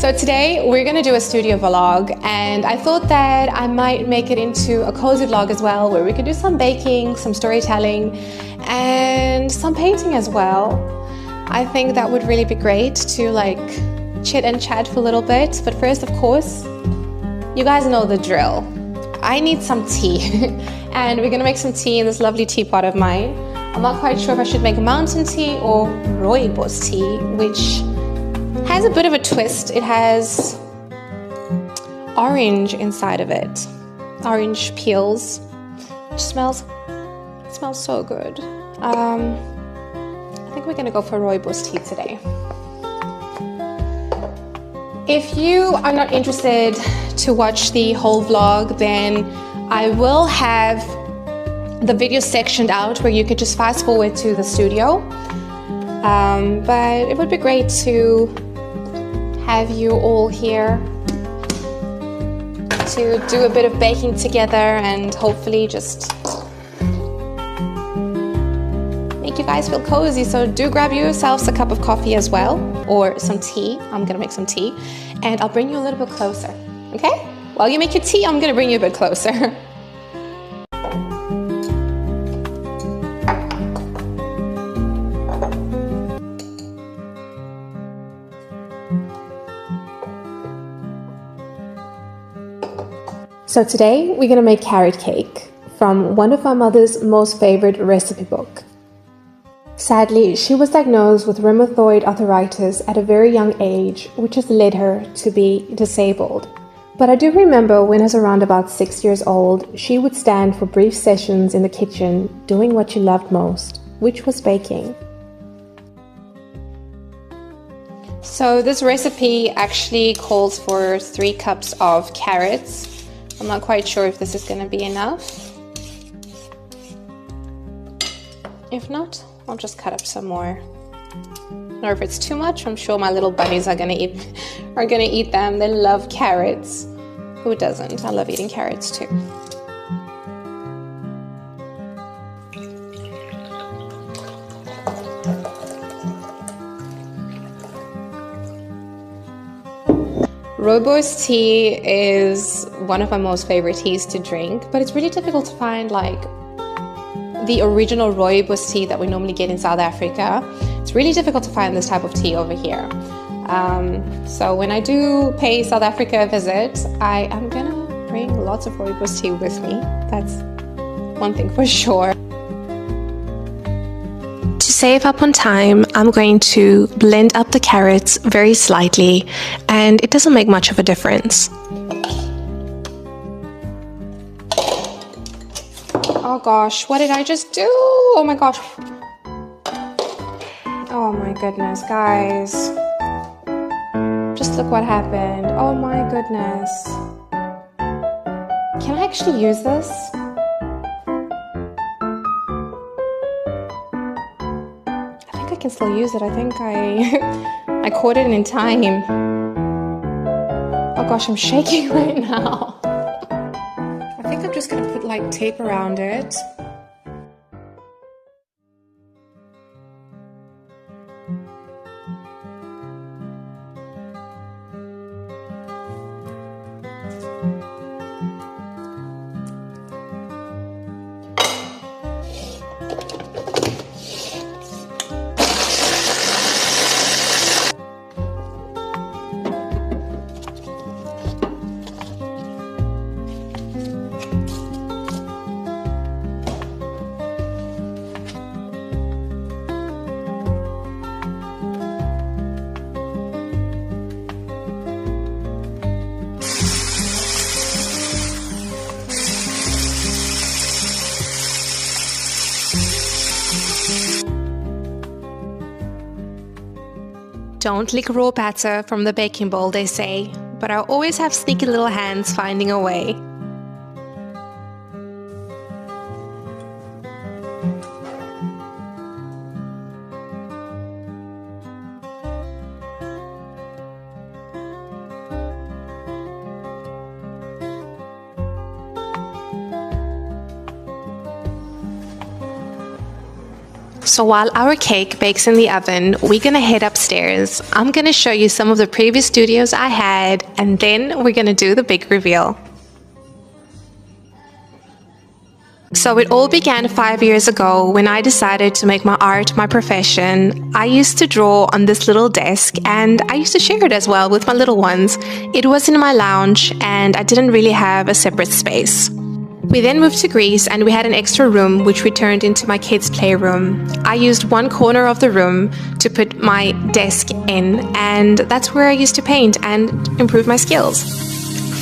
So today we're going to do a studio vlog, and I thought that I might make it into a cozy vlog as well, where we could do some baking, some storytelling, and some painting as well. I think that would really be great to like chit and chat for a little bit. But first, of course, you guys know the drill. I need some tea and we're gonna make some tea in this lovely teapot of mine. I'm not quite sure if I should make mountain tea or rooibos tea, which has a bit of a twist. It has orange inside of it, orange peels, which smells so good. I think we're gonna go for rooibos tea today. If you are not interested to watch the whole vlog, then I will have the video sectioned out where you could just fast forward to the studio. But it would be great to have you all here to do a bit of baking together and hopefully just make you guys feel cozy. So do grab yourselves a cup of coffee as well, or some tea. I'm gonna make some tea and I'll bring you a little bit closer, okay? While you make your tea, I'm gonna bring you a bit closer. So today we're gonna make carrot cake from one of my mother's most favorite recipe book. Sadly, she was diagnosed with rheumatoid arthritis at a very young age, which has led her to be disabled. But I do remember when I was around about 6 years old, she would stand for brief sessions in the kitchen doing what she loved most, which was baking. So this recipe actually calls for 3 cups of carrots. I'm not quite sure if this is going to be enough. If not, I'll just cut up some more. Or if it's too much, I'm sure my little bunnies are gonna eat them. They love carrots. Who doesn't? I love eating carrots too. Rooibos tea is one of my most favorite teas to drink, but it's really difficult to find like the original rooibos tea that we normally get in South Africa. It's really difficult to find this type of tea over here. So when I do pay South Africa a visit, I am gonna bring lots of rooibos tea with me. That's one thing for sure. To save up on time, I'm going to blend up the carrots very slightly, and it doesn't make much of a difference. Oh gosh, what did I just do? Oh my gosh. Oh my goodness, guys. Just look what happened. Oh my goodness. Can I actually use this? I think I can still use it. I think I caught it in time. Oh gosh, I'm shaking right now. I think I'm just gonna put like tape around it. Don't lick raw batter from the baking bowl, they say, but I always have sneaky little hands finding a way. So while our cake bakes in the oven, we're gonna head upstairs. I'm gonna show you some of the previous studios I had, and then we're gonna do the big reveal. So it all began 5 years ago when I decided to make my art my profession. I used to draw on this little desk, and I used to share it as well with my little ones. It was in my lounge and I didn't really have a separate space. We then moved to Greece and we had an extra room which we turned into my kids' playroom. I used one corner of the room to put my desk in, and that's where I used to paint and improve my skills.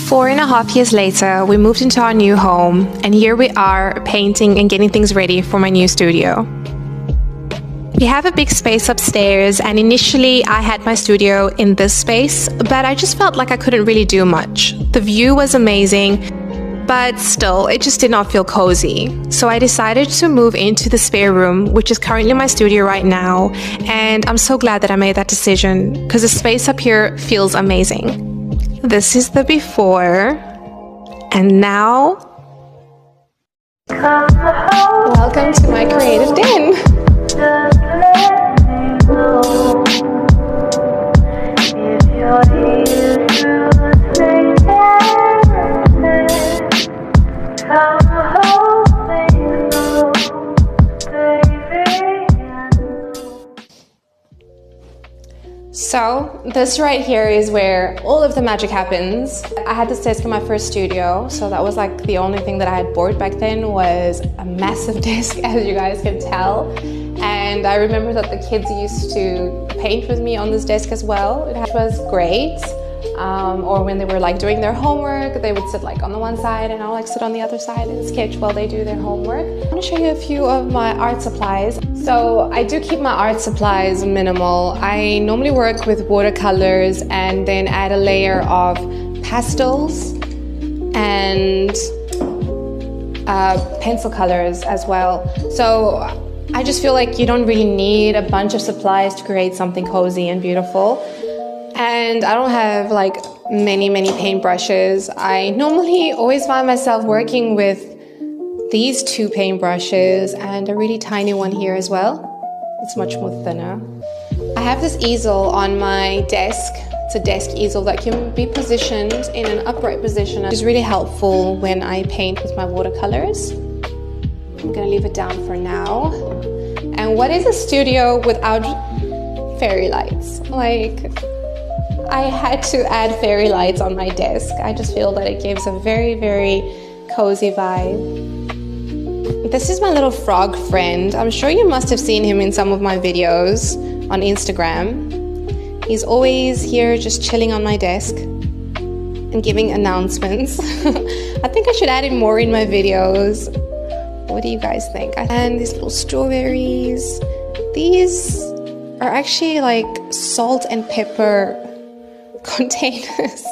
4.5 years later, we moved into our new home, and here we are painting and getting things ready for my new studio. We have a big space upstairs, and initially I had my studio in this space, but I just felt like I couldn't really do much. The view was amazing, but still, it just did not feel cozy. So I decided to move into the spare room, which is currently my studio right now, and I'm so glad that I made that decision because the space up here feels amazing. This is the before, and now, welcome to my creative den. So this right here is where all of the magic happens. I had this desk in my first studio, so that was like the only thing that I had bought back then was a massive desk, as you guys can tell. And I remember that the kids used to paint with me on this desk as well, which was great. Or when they were like doing their homework, they would sit like on the one side and I'll like sit on the other side and sketch while they do their homework. I want to show you a few of my art supplies. So I do keep my art supplies minimal. I normally work with watercolors and then add a layer of pastels and pencil colors as well. So I just feel like you don't really need a bunch of supplies to create something cozy and beautiful. And I don't have like many paintbrushes. I normally always find myself working with these two paintbrushes and a really tiny one here as well. It's much more thinner. I have this easel on my desk. It's a desk easel that can be positioned in an upright position, which is really helpful when I paint with my watercolors. I'm gonna leave it down for now. And what is a studio without fairy lights? Like, I had to add fairy lights on my desk. I just feel that it gives a very cozy vibe. This is my little frog friend. I'm sure you must have seen him in some of my videos on Instagram. He's always here just chilling on my desk and giving announcements. I think I should add him more in my videos. What do you guys think? And these little strawberries. These are actually like salt and pepper containers,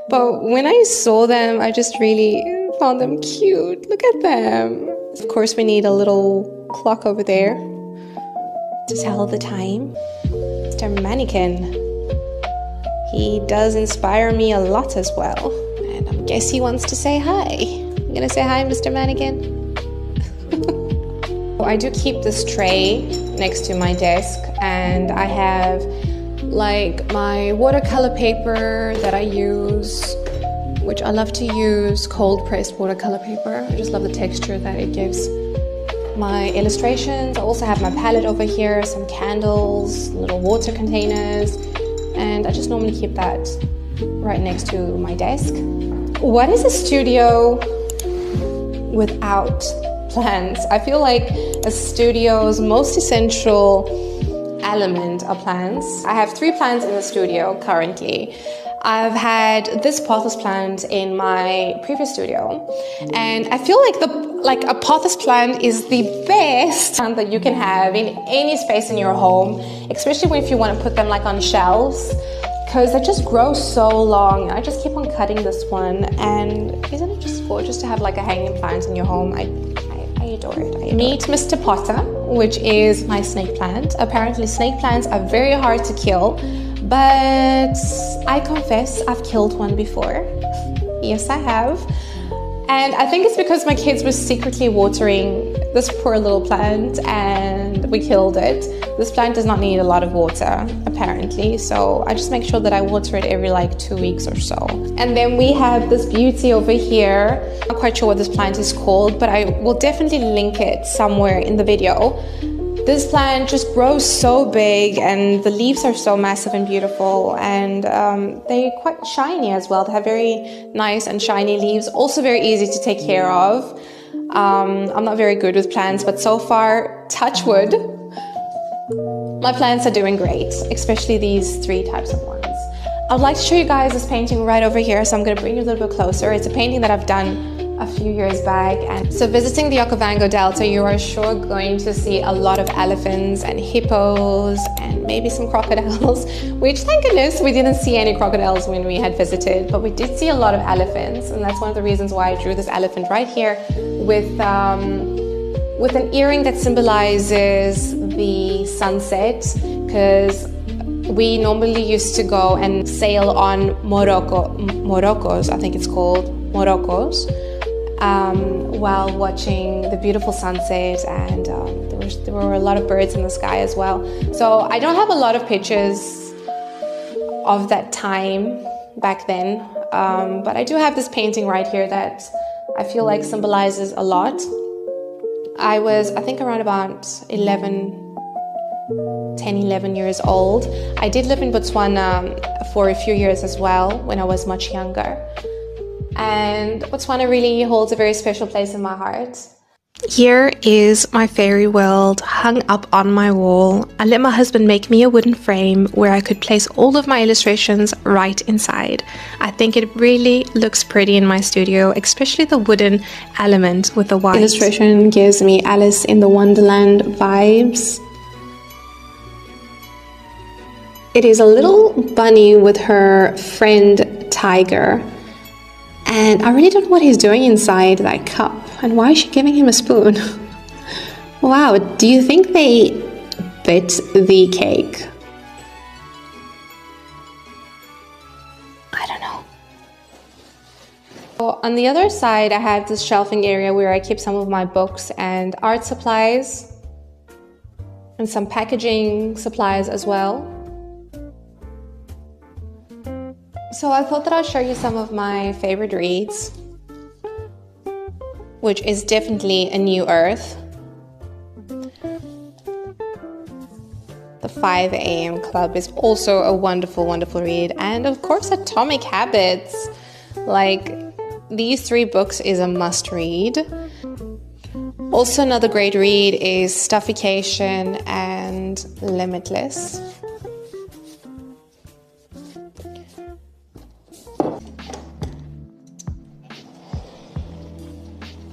but when I saw them I just really found them cute. Look at them. Of course we need a little clock over there to tell the time. Mr. Mannequin, he does inspire me a lot as well, and I guess he wants to say hi. I'm gonna say hi, Mr. Mannequin. I do keep this tray next to my desk, and I have like my watercolor paper that I use, which I love to use cold pressed watercolor paper. I just love the texture that it gives my illustrations. I also have my palette over here, some candles, little water containers, and I just normally keep that right next to my desk. What is a studio without plants? I feel like a studio's most essential element are plants. I have 3 plants in the studio currently. I've had this pothos plant in my previous studio, and I feel like a pothos plant is the best plant that you can have in any space in your home, especially if you want to put them like on shelves, because they just grow so long. I just keep on cutting this one, and isn't it just gorgeous to have like a hanging plant in your home? I adore it. Meet Mr. Potter, which is my snake plant. Apparently snake plants are very hard to kill, but I confess I've killed one before. Yes, I have. And I think it's because my kids were secretly watering this poor little plant and we killed it. This plant does not need a lot of water, apparently, so I just make sure that I water it every like 2 weeks or so. And then we have this beauty over here. I'm not quite sure what this plant is called, but I will definitely link it somewhere in the video. This plant just grows so big and the leaves are so massive and beautiful, and they're quite shiny as well. They have very nice and shiny leaves, also very easy to take care of. I'm not very good with plants, but so far, touch wood, my plants are doing great, especially these 3 types of ones. I would like to show you guys this painting right over here, so I'm going to bring you a little bit closer. It's a painting that I've done a few years back, and so visiting the Okavango Delta, you are sure going to see a lot of elephants and hippos and maybe some crocodiles, which thank goodness we didn't see any crocodiles when we had visited, but we did see a lot of elephants, and that's one of the reasons why I drew this elephant right here with an earring that symbolizes the sunset, because we normally used to go and sail on morocos, I think it's called, morocos, while watching the beautiful sunset, and there were a lot of birds in the sky as well. So I don't have a lot of pictures of that time back then, but I do have this painting right here that I feel like symbolizes a lot. I was, I think, around about 10, 11 years old. I did live in Botswana for a few years as well when I was much younger. And Botswana really holds a very special place in my heart. Here is my fairy world hung up on my wall. I let my husband make me a wooden frame where I could place all of my illustrations right inside. I think it really looks pretty in my studio, especially the wooden element with the white. Illustration gives me Alice in the Wonderland vibes. It is a little bunny with her friend tiger. And I really don't know what he's doing inside that cup. And why is she giving him a spoon? Wow, do you think they bit the cake? I don't know. So on the other side, I have this shelving area where I keep some of my books and art supplies. And some packaging supplies as well. So I thought that I'd show you some of my favorite reads, which is definitely A New Earth, The 5 a.m. Club is also a wonderful, wonderful read, and of course Atomic Habits. Like, these 3 books is a must read. Also another great read is Stuffication and Limitless.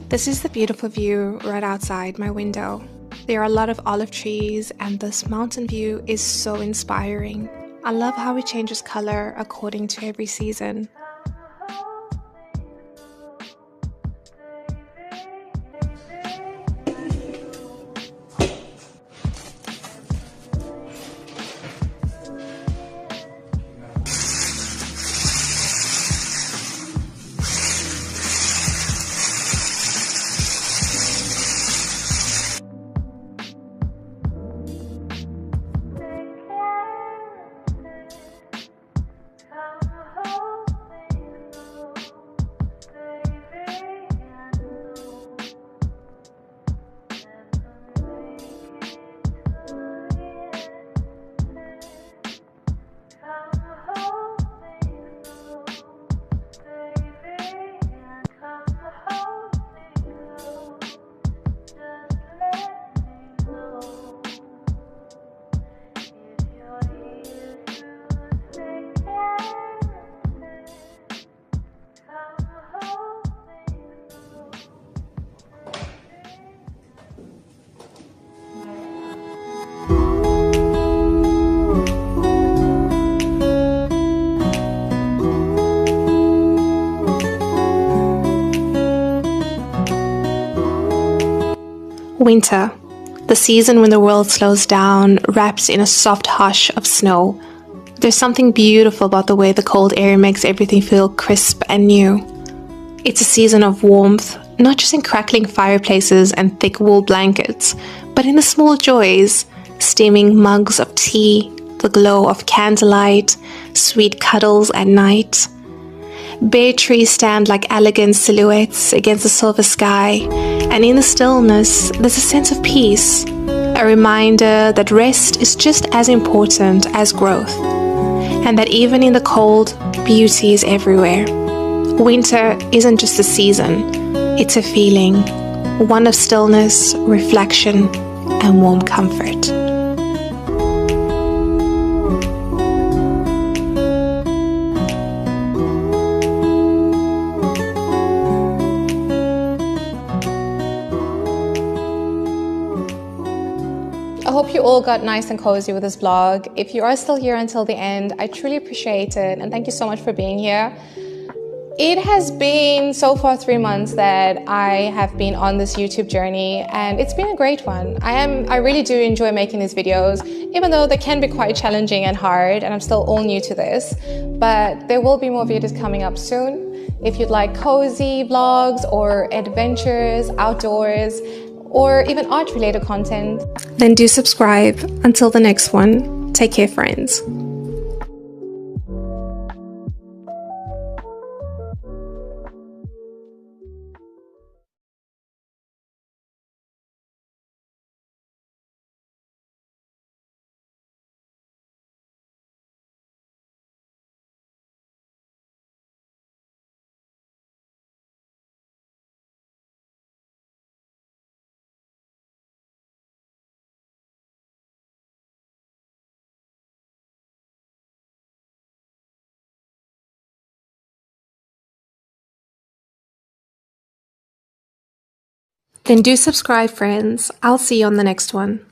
This is the beautiful view right outside my window. There are a lot of olive trees and this mountain view is so inspiring. I love how it changes color according to every season. Winter, the season when the world slows down, wrapped in a soft hush of snow. There's something beautiful about the way the cold air makes everything feel crisp and new. It's a season of warmth, not just in crackling fireplaces and thick wool blankets, but in the small joys, steaming mugs of tea, the glow of candlelight, sweet cuddles at night. Bare trees stand like elegant silhouettes against the silver sky, and in the stillness, there's a sense of peace, a reminder that rest is just as important as growth, and that even in the cold, beauty is everywhere. Winter isn't just a season, it's a feeling, one of stillness, reflection, and warm comfort. I hope you all got nice and cozy with this vlog. If you are still here until the end, I truly appreciate it, and thank you so much for being here. It has been so far 3 months that I have been on this YouTube journey, and it's been a great one. I really do enjoy making these videos, even though they can be quite challenging and hard, and I'm still all new to this. But there will be more videos coming up soon. If you'd like cozy vlogs or adventures, outdoors, or even art-related content, then do subscribe. Until the next one, take care, friends. Then do subscribe, friends. I'll see you on the next one.